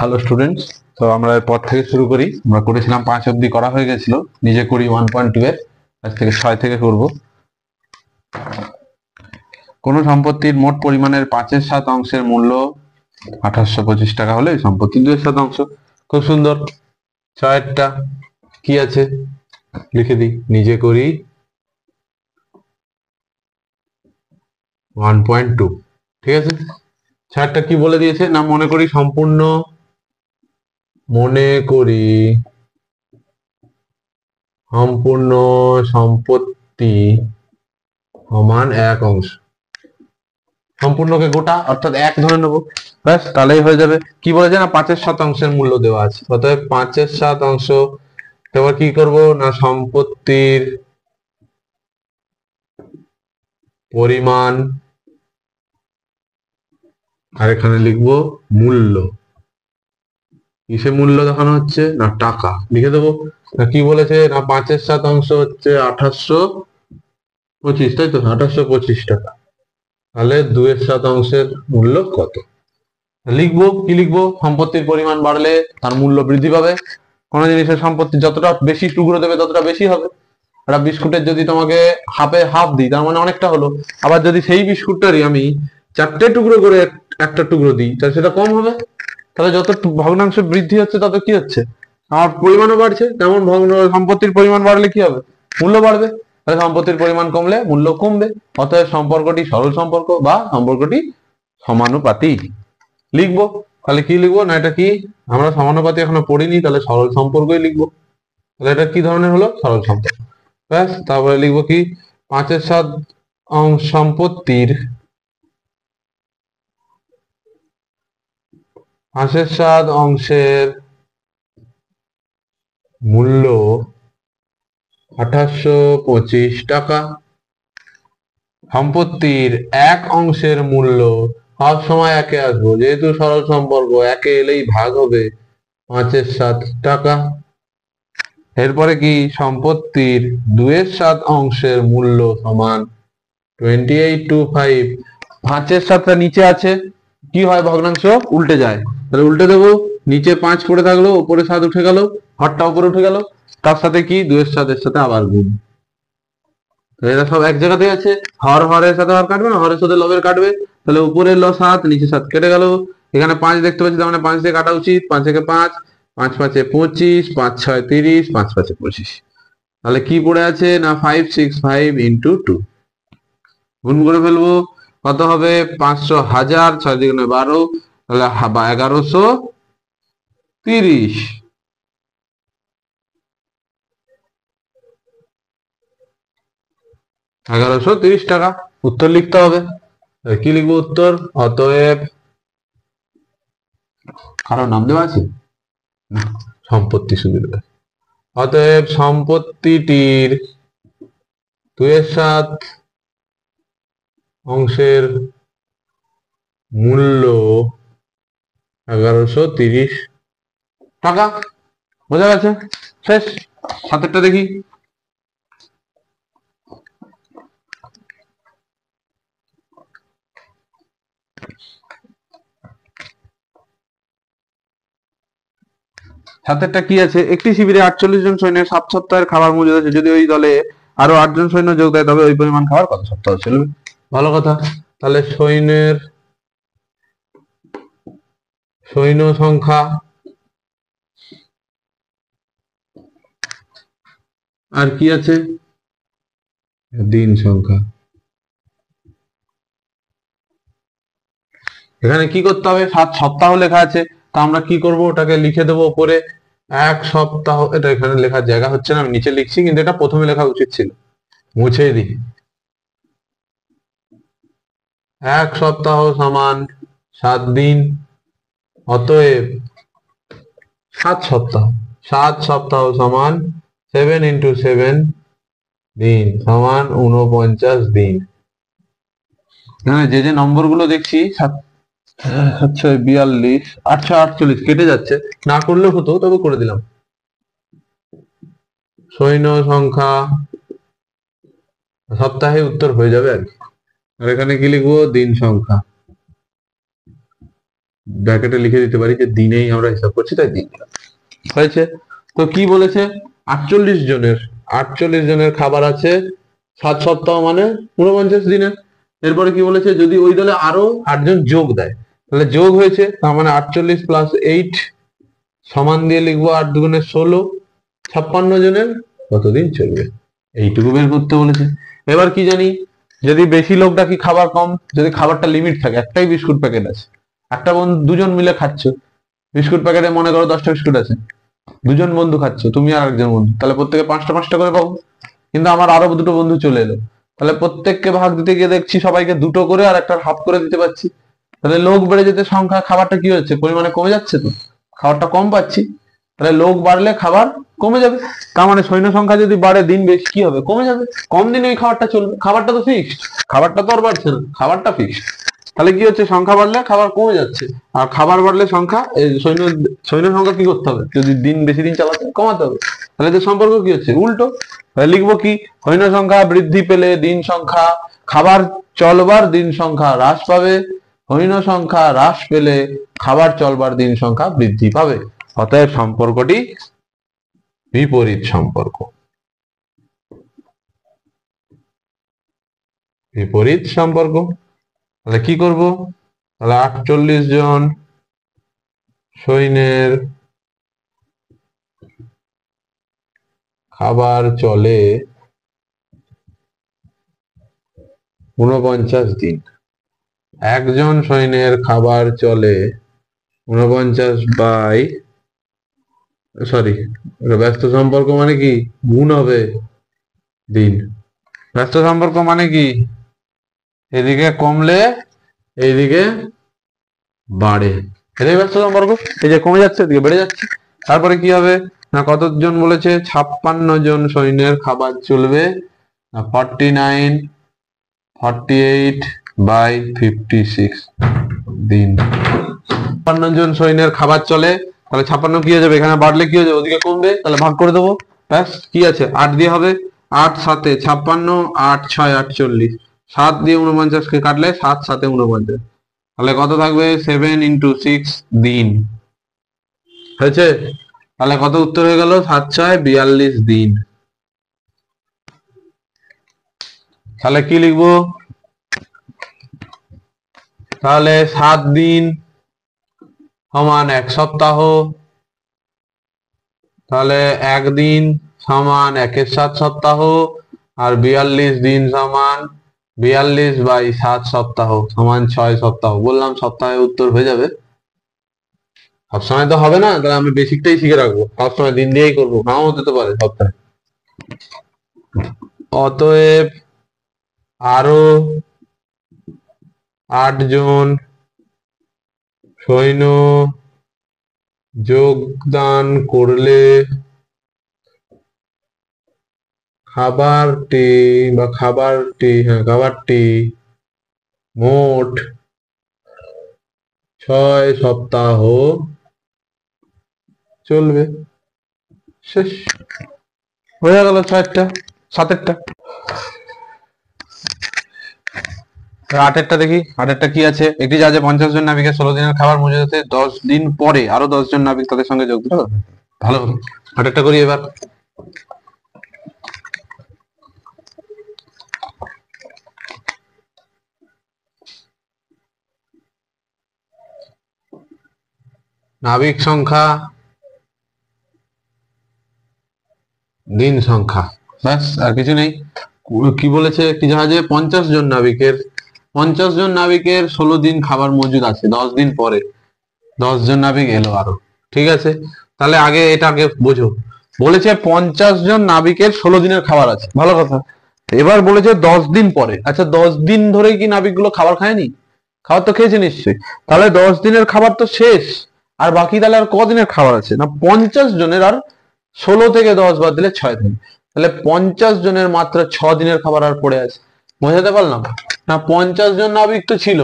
Hello students, তো আমরা এরপর থেকে শুরু করি। আমরা করেছিলাম 5 অবধি করা হয়ে গেছিল, নিজে করি 1.2 এর। আজ থেকে 6 থেকে করব। কোন সম্পত্তির মোট পরিমাণের 5/7 অংশের মূল্য 2825 টাকা হলে সম্পত্তি 2/7 অংশ। খুব সুন্দর। 6টা কি আছে লিখে দিই, নিজে করি 1.2। ঠিক আছে, 6টা কি বলে দিয়েছে না, মনে করি সম্পূর্ণ সম্পত্তি সমান 1 অংশ। সম্পূর্ণকে গোটা অর্থাৎ 1 ধরে নেবো, ব্যাস তাহলেই হয়ে যাবে। কি বলেছে না 5/7 অংশের মূল্য দেওয়া আছে, অতএব 5/7 অংশ। এবার কি করব না, সম্পত্তির পরিমাণ আর এখানে লিখবো মূল্য। কিসে মূল্য দেখানো হচ্ছে না, টাকা লিখে দেবো। কি বলেছে না 5/7 অংশ হচ্ছে 2825, তাই তো 2825 টাকা। তাহলে 2/7 অংশের মূল্য কত লিখবো। কি লিখবো, সম্পত্তির পরিমাণ বাড়লে তার মূল্য বৃদ্ধি পাবে। কোনো জিনিসের সম্পত্তি যতটা বেশি টুকরো দেবে ততটা বেশি হবে। একটা বিস্কুটের যদি তোমাকে হাফে হাফ দিই তার মানে অনেকটা হলো, আবার যদি সেই বিস্কুটটারই আমি 4টে টুকরো করে একটা টুকরো দিই তাহলে সেটা কম হবে। তাহলে যত ভগ্নাংশ বৃদ্ধি হচ্ছে তত কি হচ্ছে, আমার পরিমাণও বাড়ছে। তেমন সম্পত্তির পরিমাণ বাড়লে কি হবে, মূল্য বাড়বে। তাহলে সম্পত্তির পরিমাণ কমলে মূল্য কমবে। অতএব সম্পর্কটি সরল সম্পর্ক বা সম্পর্কটি সমানুপাতিক লিখবো। তাহলে কি লিখবো না, এটা কি আমরা সমানুপাতি এখনো পড়িনি, তাহলে সরল সম্পর্কই লিখবো। তাহলে এটা কি ধরনের হলো, সরল সম্পর্ক। ব্যাস, তারপরে লিখবো কি 5/7 সম্পত্তির 5/7 অংশের মূল্য 2825 টাকা। সম্পত্তির 1 অংশের মূল্য সব সময় একে আসবো, যেহেতু সরল সম্পর্ক একে এলেই ভাগ হবে 5/7 টাকা। এরপরে কি সম্পত্তির 2/7 অংশের মূল্য সমান 2825। 5/7টা নিচে আছে, কি হয় ভগ্নাংশ উল্টে যায়, তাহলে উল্টে দেবো। নিচে 5 পড়ে থাকলো, উপরে 7 উঠে গেল, হরটা উপরে উঠে গেল, তার সাথে কি 2/7 এর সাথে আবার গুণ। এরা সব এক জায়গাতে আছে, হরের সাথে হর কাটবে না, হরের সাথে লবের কাটবে। তাহলে উপরের ল 7, নিচে 7 কেটে গেল। এখানে 5 দেখতে পাচ্ছি, তার মানে 5 দিয়ে কাটা উচিত। 5 থেকে 5, 5 5 25, 5 6 30, 5 5 25। তাহলে কি পড়ে আছে না 565 ইন্টু 2, গুণ করে ফেলবো। কত হবে 500 হাজার, 6 দ্বিগুণে 12, তাহলে 1130। 1130 টাকা উত্তর লিখতে হবে। কি লিখবো উত্তর, অতএব কারো নাম দেওয়া আছে না, সম্পত্তি শুধু দেবে। অতএব সম্পত্তিটির 2/7 অংশের মূল্য 1130 টাকা। বোঝা গেছে, শেষ। 7এরটা দেখি। সাতেরটা কি আছে, একটি শিবিরে 48 জন সৈন্যের 7 সপ্তাহের খাবার মজুদ আছে। যদি ওই দলে আরো 8 জন সৈন্য যোগ দেয় তবে ওই পরিমাণ খাবার কত সপ্তাহ চলবে। ভালো কথা। তাহলে সৈন্য সংখ্যা আর কি আছে, দিন সংখ্যা। এখানে কি করতে হবে, 7 সপ্তাহ লেখা আছে, তা আমরা কি করব, ওটাকে লিখে দেবো উপরে 1 সপ্তাহ। এটা এখানে লেখার জায়গা হচ্ছে না, আমি নিচে লিখছি, কিন্তু এটা প্রথমে লেখা উচিত ছিল, মুছে দিই। 1 সপ্তাহ সমান 7 দিন। অতএব 7 সপ্তাহ, 7 সপ্তাহ সমান 7 ইন্টু 7 দিন সমান 49 দিন। হ্যাঁ, যে যে নম্বর গুলো দেখছি 742, 848 কেটে যাচ্ছে, না করলেও হতো, তবে করে দিলাম। সৈন্য সংখ্যা সপ্তাহে উত্তর হয়ে যাবে আর কি। আর এখানে কি লিখবো, দিন সংখ্যা। ব্র্যাকেটে লিখে দিতে পারি যে দিনেই আমরা হিসাব করছি, তাই দিন হয়েছে। তো কি বলেছে, 48 জনের খাবার আছে 7 সপ্তাহ মানে 49 দিনের। এরপরে কি বলেছে, যদি ওই দলে আরো 8 জন যোগ দেয়, তাহলে যোগ হয়েছে, তার মানে 48 + 8 সমান দিয়ে লিখবো 8 দুগুণে 16, 56 জনের কতদিন চলবে, এইটুকু বের করতে বলেছে। এবার কি জানি, যদি বেশি লোক ডাকি খাবার কম, যদি খাবারটা লিমিট থাকে, একটাই বিস্কুট প্যাকেট আছে, একটা বন্ধু দুজন মিলে খাচ্ছ, বিস্কুট প্যাকেটে মনে করো 10টা বিস্কুট আছে, দুজন বন্ধু খাচ্ছ, তুমি আর একজন বন্ধু, তাহলে প্রত্যেকে 5টা 5টা করে পাবো। কিন্তু আমার আরো দুটো বন্ধু চলে এলো, তাহলে প্রত্যেককে ভাগ দিতে গিয়ে দেখছি সবাইকে দুটো করে আর একটা হাফ করে দিতে পারছি, তাহলে লোক বেড়ে যেতে সংখ্যা খাবারটা কি হচ্ছে, পরিমাণে কমে যাচ্ছে, তো খাবারটা কম পাচ্ছি, তাহলে লোক বাড়লে খাবার কমে যাবে। তার মানে সৈন্য সংখ্যা যদি বাড়ে দিন বেশি কি হবে, কমে যাবে, কম দিনে ওই খাবারটা চলবে, খাবারটা তো ফিক্সড, খাবারটা তো আর বাড়ছে না, খাবারটা ফিক্সড। তাহলে কি হচ্ছে, সংখ্যা বাড়লে খাবার কমে যাচ্ছে, আর খাবার বাড়লে সংখ্যা সৈন্য সৈন্য সংখ্যা কি করতে হবে, যদি দিন বেশি দিন চালাতে কমাতে হবে। তাহলে যে সম্পর্ক কি হচ্ছে, উল্টো। তাহলে লিখবো কি, সৈন্য সংখ্যা বৃদ্ধি পেলে দিন সংখ্যা, খাবার চলবার দিন সংখ্যা হ্রাস পাবে, সৈন্য সংখ্যা হ্রাস পেলে খাবার চলবার দিন সংখ্যা বৃদ্ধি পাবে। অতএব সম্পর্কটি বিপরীত সম্পর্ক, বিপরীত সম্পর্ক। তাহলে কি করব, তাহলে 48 জন সৈন্যের খাবার চলে 49 দিন, একজন সৈন্যের খাবার চলে 49 বাই, সরি, ব্যস্ত সম্পর্ক মানে কি, গুণ হবে দিন, ব্যস্ত সম্পর্ক মানে কি, এদিকে কমলে এইদিকে বাড়ে, এটাই ব্যস্ত সম্পর্ক। এই যে কমে যাচ্ছে এদিকে বেড়ে যাচ্ছে। তারপরে কি হবে না, কতজন বলেছে, 56 জন সৈন্যের খাবার চলবে 48/56 দিন। 56 জন সৈন্যের খাবার চলে, তাহলে 56 কি হয়ে যাবে, এখানে বাড়লে কি হয়ে যাবে, ওদিকে কমবে, তাহলে ভাগ করে দেবো, ব্যাস কি আছে 8 দিয়ে হবে, 8 7 56, 8 6 48, 7 দিয়ে 49 কে কাটলে 7 7 49, তাহলে কত থাকবে, 7 × 6 দিন হয়েছে। তাহলে কত উত্তর হয়ে গেল, 7 6 42 দিন। তাহলে কি লিখবো, তাহলে 7 দিন সমান 1 সপ্তাহ, তাহলে 1 দিন সমান 1/7 সপ্তাহ, আর 42 দিন সমান 42/7 সপ্তাহ সমান 6 সপ্তাহ। বললাম সপ্তাহে উত্তর হয়ে যাবে, সবসময় তো হবে না, তাহলে আমি বেসিকটাই শিখে রাখবো, সবসময় দিন দিয়েই করবো, নাও হতে পারে সপ্তাহে। অতএব আরো 8 জন সৈন্য যোগদান করলে খাবারটি মোট 6 সপ্তাহ চলবে। শেষ হয়ে গেল 6টা, 7টা। 8টা দেখি, 8টা কি আছে, একটি জাহাজে 50 জন নাবিকের 16 দিনের খাবার মজুদ আছে, 10 দিন পরে আরো 10 জন নাবিক তাদের সঙ্গে যোগ দিল, ভালো হলো। 8টা করি এবার। নাবিক সংখ্যা, দিন সংখ্যা, ব্যাস আর কিছু নেই। কি বলেছে, একটি জাহাজে 50 জন নাবিকের 16 দিন খাবার মজুদ আছে, 10 দিন পরে 10 জন নাবিক এলো আরো, ঠিক আছে। তাহলে আগে বোঝো, বলেছে 50 জন নাবিকের 16 দিনের খাবার আছে, ভালো কথা। এবার বলেছে 10 দিন পরে, আচ্ছা 10 দিন ধরে কি নাবিকগুলো খাবার খায়নি, খাবার তো খেয়েছে নিশ্চয়ই, তাহলে 10 দিনের খাবার তো শেষ, আর বাকি তাহলে আর কদিনের খাবার আছে না, 50 জনের আর 16 থেকে 10 বাদ দিলে 6 দিন, তাহলে 50 জনের মাত্র 6 দিনের খাবার আর পড়ে আছে। বোঝাতে পারলাম না, 50 জন নাবিক তো ছিল,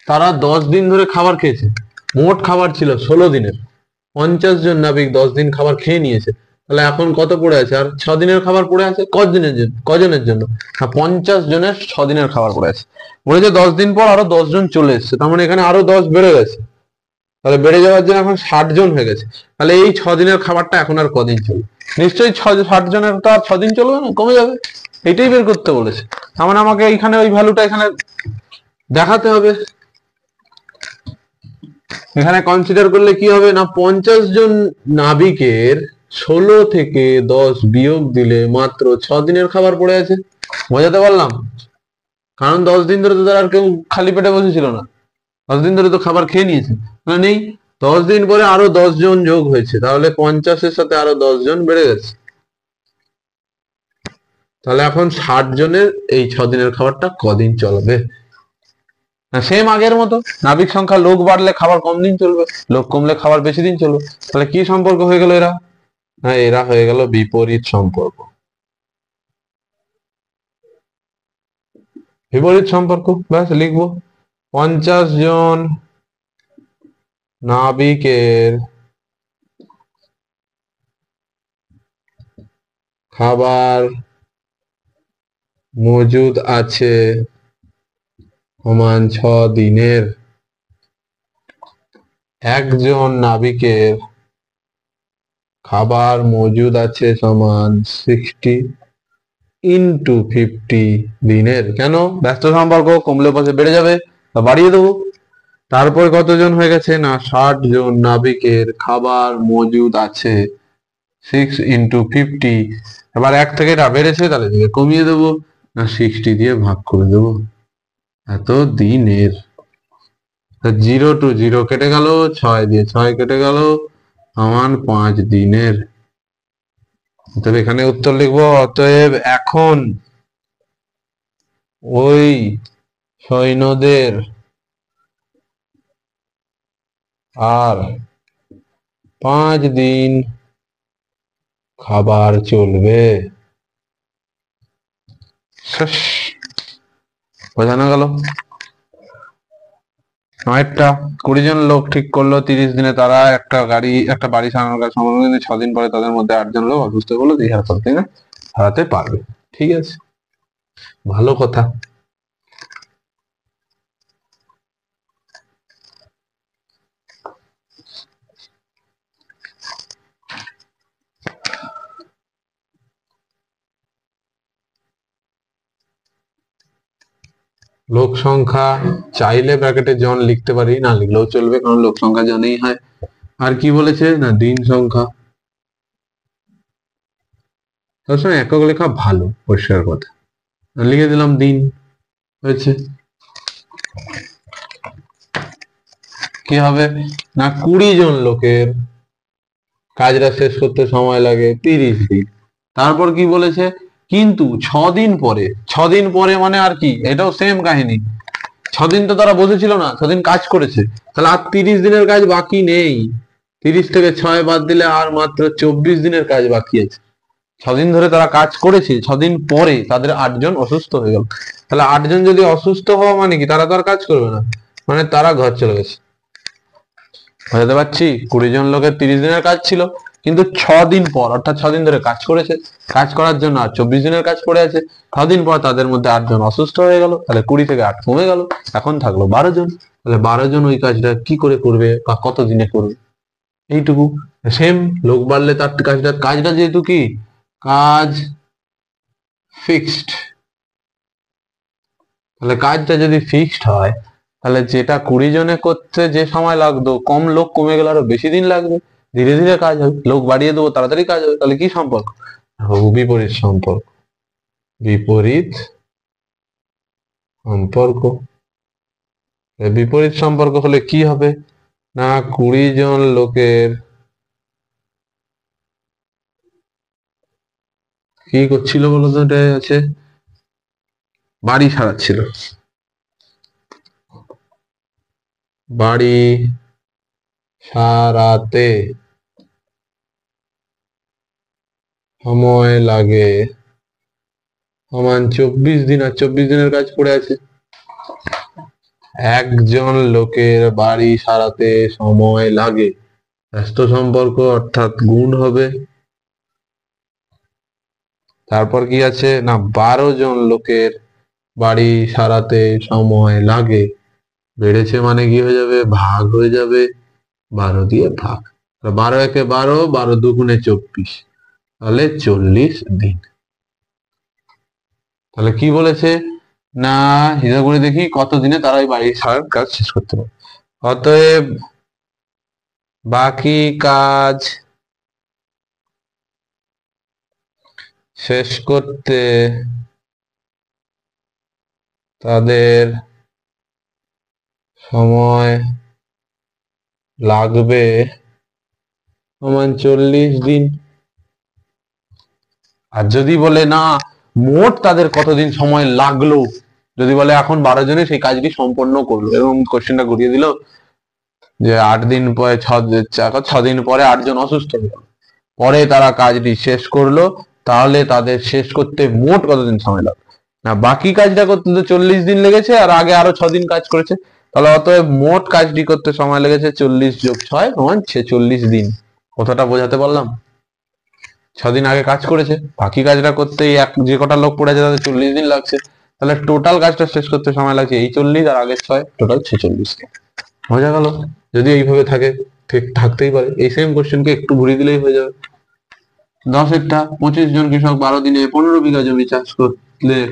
তারা 10 দিন ধরে খাবার খেয়েছে, মোট খাবার ছিল 16 দিনের, 50 জন নাবিক 10 দিন খাবার খেয়ে নিয়েছে, তাহলে এখন কত পড়ে আছে, আর 6 দিনের খাবার পড়ে আছে, কজনের জন্য, 50 জনের 6 দিনের খাবার পড়ে আছে। বলেছে 10 দিন পর আরো 10 জন চলে এসছে, তার মানে এখানে আরো 10 বেড়ে গেছে, তাহলে বেড়ে যাওয়ার জন্য এখন 60 জন হয়ে গেছে। তাহলে এই 6 দিনের খাবারটা এখন আর কদিন চলবে? নিশ্চয়ই 60 জনের তো আর 6 দিন চলবে না, কমে যাবে। এটাই বের করতে বলেছে। তার মানে আমাকে এইখানে ওই ভ্যালুটা এখানে দেখাতে হবে। এখানে কনসিডার করলে কি হবে না, 50 জন নাবিকের 16 থেকে 10 বিয়োগ দিলে মাত্র 6 দিনের খাবার পড়ে আছে। বোঝাতে পারলাম? কারণ 10 দিন ধরে তো তারা আর কেউ খালি পেটে বসেছিল না, 10 দিন ধরে তো খাবার খেয়ে নিয়েছে। না নেই, 10 দিন পরে আরো 10 জন যোগ হয়েছে, তাহলে 50-এর সাথে আরো 10 জন বেড়ে গেছে। তাহলে এখন 60 জনের এই 6 দিনের খাবারটা কদিন চলবে? সেম আগের মতো, নাবিক সংখ্যা লোক বাড়লে খাবার কম দিন চলবে, লোক কমলে খাবার বেশি দিন চলবে। তাহলে কি সম্পর্ক হয়ে গেল এরা? হ্যাঁ, এরা হয়ে গেল বিপরীত সম্পর্ক। বিপরীত সম্পর্ক, ব্যাস লিখবো 50 জন নাবিকের খাবার মজুদ আছে সমান 6 দিনের। একজন নাবিকের খাবার মজুদ আছে সমান 60 ইন্টু 50 দিনের। কেন? ব্যস্ত সম্পর্ক, কমলে পাশে বেড়ে যাবে, বাড়িয়ে দেবো। তারপর কতজন হয়ে গেছে না 60 জন নাবিকের খাবার মজুদ আছে 6 ইন্টু 50। এবার 1 থেকে এটা বেড়েছে, তাহলে এদিকে কমিয়ে দেবো, না 60 দিয়ে ভাগ করে দেবো এত দিনের। 0 টু 0 কেটে গেল, 6 দিয়ে 6 কেটে গেল, সমান 5 দিনের। অতএব এখানে উত্তর লিখবো, অতএব এখন ওই সৈন্যদের আর 5 দিন খাবার চলবে। শেষ। বোঝানো গেল? একটা 20 জন লোক ঠিক করলো 30 দিনে তারা একটা বাড়ি সারানোর কাজ সম্পন্ন করে, 6 দিন পরে তাদের মধ্যে 8 জন লোক অসুস্থ হলো, হারাতে পারবে। ঠিক আছে, ভালো কথা। লোক সংখ্যা চাইলে ব্র্যাকেটে জন লিখতে পারি, না লিখলেও চলবে, কারণ লোক সংখ্যা জনেই হয়। আর কি বলেছে না দিন সংখ্যা, সবসময় একক লেখা ভালো, পরিষ্কার কথা। লিখে দিলাম দিন, হয়েছে। কি হবে না 20 জন লোকের কাজটা শেষ করতে সময় লাগে 30 দিন। তারপর কি বলেছে, কিন্তু 6 দিন পরে, 6 দিন পরে মানে আর কি, এটাও সেম কাহিনী। 6 দিন তো তারা বসেছিল না, 6 দিন কাজ করেছে, তাহলে আর 30 দিনের কাজ বাকি নেই। 30 থেকে 6 বাদ দিলে আর মাত্র 24 দিনের কাজ বাকি আছে। 6 দিন ধরে তারা কাজ করেছে, 6 দিন পরে তাদের 8 জন অসুস্থ হয়ে গেল। তাহলে 8 জন যদি অসুস্থ হওয়া মানে কি, তারা তো আর কাজ করবে না, মানে তারা ঘর চলে গেছে। বুঝতে পারছি? 20 জন লোকের 30 দিনের কাজ ছিল, কিন্তু 6 দিন পর, অর্থাৎ 6 দিন ধরে কাজ করেছে, কাজ করার জন্য আর 24 দিনের কাজ পড়ে আছে। 6 দিন পর তাদের মধ্যে 8 জন অসুস্থ হয়ে গেল, তাহলে 20 থেকে 8 কমে গেল, এখন থাকলো 12 জন। তাহলে 12 জন ওই কাজটা কি করে করবে বা কত দিনে করবে, এইটুকু। সেম, লোক বাড়লে তার কাজটা যেহেতু কি কাজ ফিক্সড, তাহলে কাজটা যদি ফিক্সড হয়, তাহলে যেটা 20 জনে করতে যে সময় লাগতো, কম লোক কমে গেলে আরো বেশি দিন লাগবে, ধীরে ধীরে কাজ হবে, লোক বাড়িয়ে দেবো, তাড়াতাড়ি কাজ হবে। তাহলে কি সম্পর্ক? বিপরীত সম্পর্ক। বিপরীত সম্পর্ক। বিপরীত সম্পর্ক হলে কি হবে না 20 জন লোকের কি করছিল বলতো, এটা আছে বাড়ি সারাচ্ছিল, বাড়ি সারাতে সময় লাগে সমান 24 দিন, আর 24 দিনের কাজ পড়ে আছে। একজন লোকের বাড়ি সারাতে সময় লাগে, ব্যস্ত সম্পর্ক অর্থাৎ গুণ হবে। তারপর কি আছে না 12 জন লোকের বাড়ি সারাতে সময় লাগে, বেড়েছে মানে কি হয়ে যাবে, ভাগ হয়ে যাবে। 12 দিয়ে ভাগ। 12 একে 12, 12 দুগুণে 24, তাহলে 40 দিন। তাহলে কি বলেছে না, হিসাব করে দেখি কত দিনে তারা এই বাড়ির সারার কাজ শেষ করতে পারে। অতএব বাকি কাজ শেষ করতে তাদের সময় লাগবে সমান 40 দিন। আর যদি বলে না মোট তাদের কতদিন সময় লাগলো, যদি বলে এখন 12 জনে সেই কাজটি সম্পন্ন করলো, এরকম কোশ্চেনটা ঘুরিয়ে দিল যে 8 দিন পরে 6 দিন পরে 8 জন অসুস্থ হলো, পরে তারা কাজটি শেষ করলো, তাহলে তাদের শেষ করতে মোট কতদিন সময় লাগবে না, বাকি কাজটা করতে তো 40 দিন লেগেছে আর আগে আরো 6 দিন কাজ করেছে, তাহলে অতএব মোট কাজটি করতে সময় লেগেছে 40 যোগ 6 সমান 46 দিন। কথাটা বোঝাতে পারলাম? 6 দিন আগে কাজ করেছে, বাকি কাজটা করতে যে কটা লোক পড়েছে তাদের 40 দিন লাগছে, তাহলে টোটাল কাজটা শেষ করতে সময় লাগছে এই 40 আর আগের 6, টোটাল 46 দিন। বোঝা গেল? যদি এইভাবে থাকে ঠিক থাকতেই পারে, এই সেম কোশ্চেনকে একটু ঘুরিয়ে দিলেই হয়ে যাবে। 10 25 জন কৃষক 12 দিনে 15 বিঘা জমি চাষ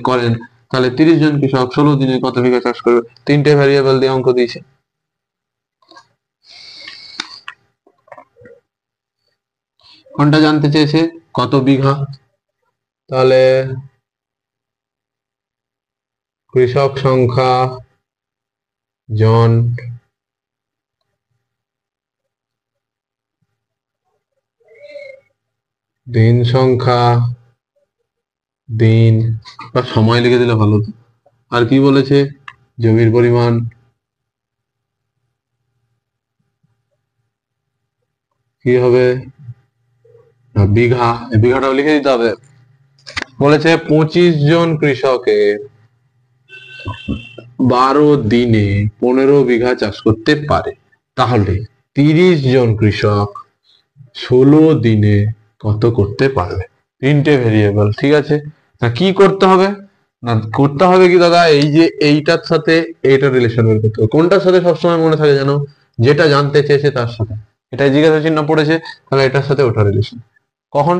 করেন, তাহলে 30 জন কৃষক 16 দিনে কত বিঘা চাষ করবে? 3টে ভ্যারিয়েবল দিয়ে অঙ্ক দিয়েছে। কোনটা জানতে চেয়েছে? কত বিঘা। তাহলে কৃষক সংখ্যা জন দিন সংখ্যা দিন, বা সময় লিখে দিলে ভালো হতো। আর কি বলেছে? জমির পরিমাণ কি হবে না বিঘা, বিঘাটাও লিখে দিতে হবে। বলেছে 25 জন কৃষকের 12 দিনে 15 বিঘা চাষ করতে পারে, তাহলে 30 জন কৃষক 16 দিনে কত করতে পারবে? 3টে ভেরিয়েবল, ঠিক আছে। না কি করতে হবে না, করতে হবে কি দাদা, এই যে এইটার সাথে এইটার রিলেশন বের করতে হবে। কোনটার সাথে সবসময় মনে থাকে জানো? যেটা জানতে চেয়েছে তার সাথে। এটা জিজ্ঞাসা চিহ্ন পড়েছে, তাহলে এটার সাথে ওটার রিলেশন। কখন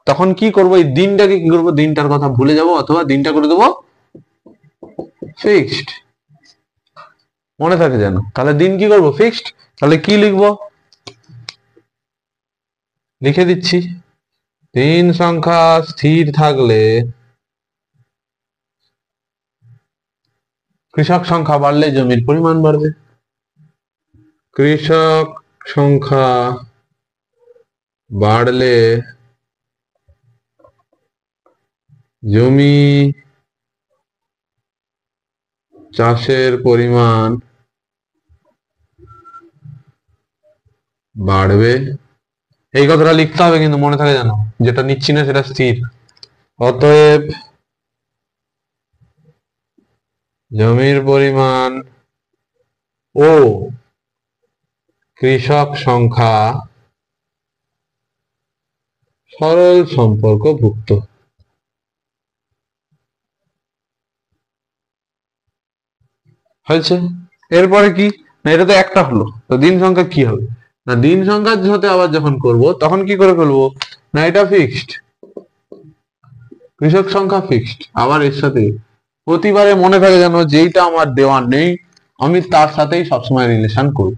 তখন কি করবো, এই দিনটাকে কি করবো, দিনটার কথা ভুলে যাব, অথবা দিনটা করে দেবো ফিক্সড। মনে থাকে যেন, তাহলে দিন কি করবো ফিক্সড। তাহলে কি লিখবো লিখে দিচ্ছি, দিন সংখ্যা স্থির থাকলে কৃষক সংখ্যা বাড়লে জমির পরিমাণ বাড়বে। কৃষক সংখ্যা বাড়লে জমি চাষের পরিমাণ বাড়বে। এই কথাটা লিখতে হবে কিন্তু মনে থাকে জানো, যেটা নিচ্ছি না সেটা স্থির। অতএব জমির পরিমাণ ও কৃষক সংখ্যা সরল সম্পর্কভুক্ত। হয়েছে। এরপরে কি না, এটা তো একটা হলো, তো দিন সংখ্যা কি হবে না, দিন সংখ্যার সাথে আবার যখন করব তখন কি করে ফেলবো না, এটা ফিক্সড, কৃষক সংখ্যা ফিক্সড, আবার এর সাথে প্রতিবারে মনে থাকে যেন যেইটা আমার দেওয়া নেই আমি তার সাথেই সবসময় রিলেশন করব।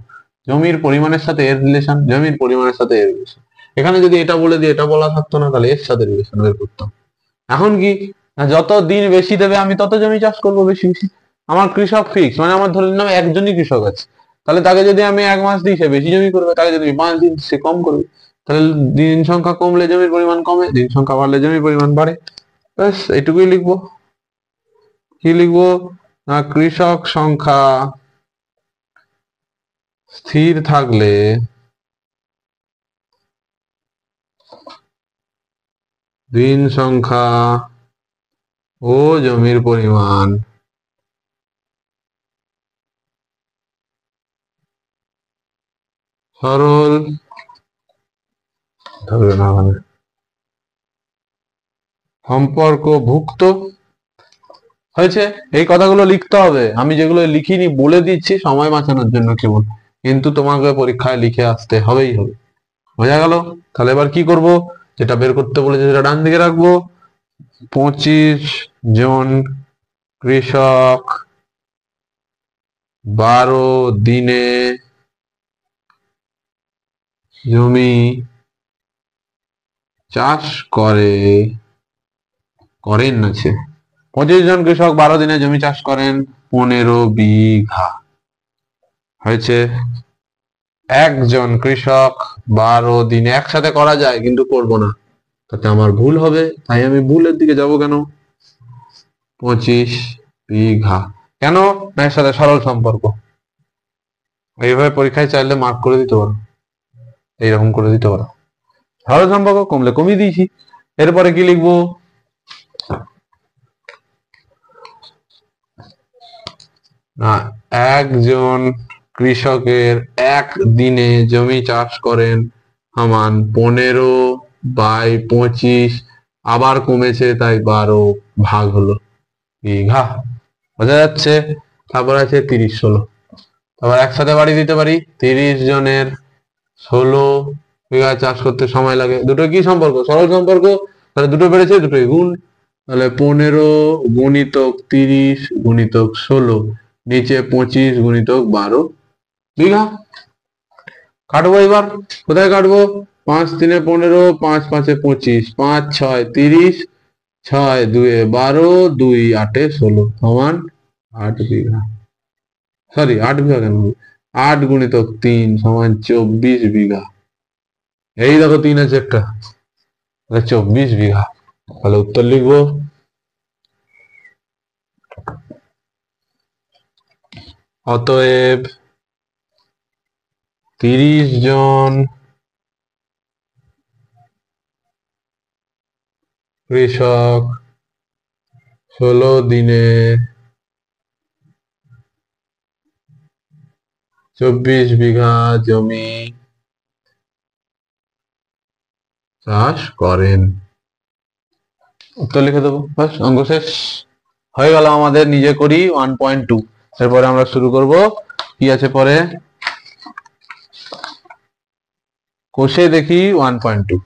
জমির পরিমাণের সাথে এর রিলেশন, জমির পরিমাণের সাথে এর রিলেশন। এখানে যদি এটা বলে দিয়ে এটা বলা থাকতো না, তাহলে এর সাথে রিলেশন বের করতাম। এখন কি না, যত দিন বেশি দেবে আমি তত জমি চাষ করবো বেশি বেশি। আমার কৃষক ফিক্স, মানে আমার ধরে নিলাম একজনই কৃষক আছে, তাহলে তাকে যদি আমি 1 মাস দিই সে বেশি জমি করবে, তাকে যদি 5 দিন সে কম করবে। তাহলে দিন সংখ্যা কমলে জমির পরিমাণ কমে, দিন সংখ্যা বাড়লে জমির পরিমাণ বাড়ে। ব্যাস এটুকুই লিখবো। কি লিখবো না, কৃষক সংখ্যা স্থির থাকলে দিন সংখ্যা ও জমির পরিমাণ সরল সম্পর্কভুক্ত। হয়েছে। এই কথাগুলো লিখতে হবে, আমি যেগুলো লিখিনি বলে দিচ্ছি সময় বাঁচানোর জন্য কেবল। কিন্তু তোমাকে পরীক্ষায় লিখে আসতে হবেই হবে। বোঝা গেল? তাহলে এবার কি করব, যেটা বের করতে বলেছে সেটা ডান দিকে রাখবো। 25 জন কৃষক 12 দিনে জমি চাষ করেন আছে। 25 জন কৃষক 12 দিনে জমি চাষ করেন 15 বিঘা। হয়েছে। একজন কৃষক 12 দিনে, একসাথে করা যায় কিন্তু করব না, তাতে আমার ভুল হবে, তাই আমি ভুলের দিকে যাব কেন? 25 বিঘা কেন না, এর সাথে সরল সম্পর্ক। এইভাবে পরীক্ষায় চাইলে মার্ক করে দিতে পারো, এইরকম করে দিতে পারো। সরল সম্পর্ক কমলে কমিয়ে দিয়েছি। এরপরে কি লিখবো? না, একজন কৃষকের এক দিনে জমি চাষ করেন সমান 15/25, আবার কমেছে তাই 12 ভাগ হলো বিঘা। বোঝা যাচ্ছে? তারপর আছে 30/16, তারপর একসাথে বাড়ি দিতে পারি। 30 জনের 16 বিঘা চাষ করতে সময় লাগে। দুটো কি সম্পর্ক? সরল সম্পর্ক। তাহলে দুটো বেড়েছে, দুটোই গুণ। তাহলে 15 গুণিতক 30 গুণিতক 16, নিচে 25 গুণিতক 12 বিঘা। কাটবো এবার। কোথায় কাটবো? 5 3 15, 5 5 25, 5 6 30, 6 2 12, 2 8 16 সমান 8 বিঘা। সরি 8 বিঘা কেন, 8 গুণিতক 3 সমান 24 বিঘা। এই দেখো 3 আছে একটা, 24 বিঘা। তাহলে উত্তর লিখবো, অতএব 30 জন কৃষক 16 দিনে 24 বিঘা জমি চাষ করেন। উত্তর লিখে দেবো, বাস অঙ্ক শেষ হয়ে গেল আমাদের। নিজে করি 1.2। এরপরে আমরা শুরু করব, কি আছে পরে, কষে দেখি 1.2।